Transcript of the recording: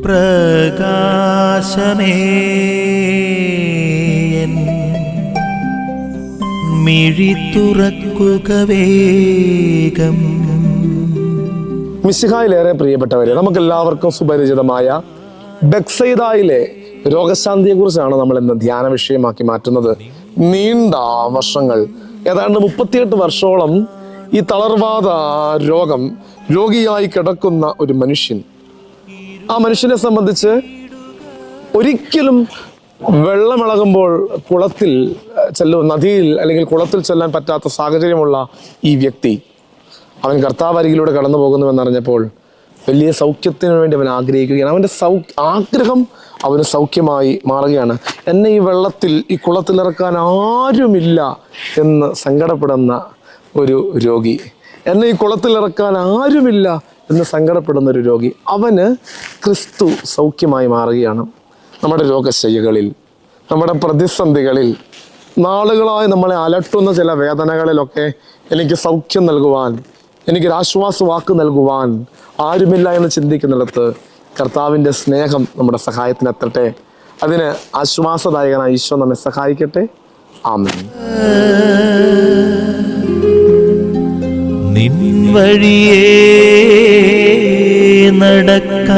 പ്രകാശമേ മിഴി തുറക്കുക വേഗം. മിശിഹായിലേറെ പ്രിയപ്പെട്ടവരെ, നമുക്കെല്ലാവർക്കും സുപരിചിതമായ ബെത്സയിദയിലെ രോഗശാന്തിയെക്കുറിച്ചാണ് നമ്മൾ ഇന്ന് ധ്യാന വിഷയമാക്കി മാറ്റുന്നത്. നീണ്ട വർഷങ്ങൾ, ഏതാണ്ട് 38 വർഷത്തോളം ഈ തളർവാദ രോഗിയായി കിടക്കുന്ന ഒരു മനുഷ്യൻ. ആ മനുഷ്യനെ സംബന്ധിച്ച് ഒരിക്കലും വെള്ളമിളകുമ്പോൾ നദിയിൽ അല്ലെങ്കിൽ കുളത്തിൽ ചെല്ലാൻ പറ്റാത്ത സാഹചര്യമുള്ള ഈ വ്യക്തി, അവൻ കർത്താവ് അരികിലൂടെ കടന്നു പോകുന്നുവെന്നറിഞ്ഞപ്പോൾ വലിയ സൗഖ്യത്തിന് വേണ്ടി അവൻ ആഗ്രഹിക്കുകയാണ്. അവൻ്റെ ആഗ്രഹം അവന് സൗഖ്യമായി മാറുകയാണ്. എന്നെ ഈ കുളത്തിലിറക്കാൻ ആരുമില്ല എന്ന് സങ്കടപ്പെടുന്ന ഒരു രോഗി, എന്നെ ഈ കുളത്തിലിറക്കാൻ ആരുമില്ല എന്ന് സങ്കടപ്പെടുന്ന ഒരു രോഗി, അവന് ക്രിസ്തു സൗഖ്യമായി മാറുകയാണ്. നമ്മുടെ രോഗശയ്യകളിൽ, നമ്മുടെ പ്രതിസന്ധികളിൽ, നാളുകളായി നമ്മളെ അലട്ടുന്ന ചില വേദനകളിലൊക്കെ എനിക്ക് സൗഖ്യം നൽകുവാൻ, എനിക്കൊരാശ്വാസ വാക്ക് നൽകുവാൻ ആരുമില്ല എന്ന് ചിന്തിക്കുന്നിടത്ത് കർത്താവിൻ്റെ സ്നേഹം നമ്മുടെ സഹായത്തിനെത്തട്ടെ. അതിന് ആശ്വാസദായകനായ ഈശോ നമ്മെ സഹായിക്കട്ടെ. ആമേൻ. നിൻ വഴിയേ നടക്ക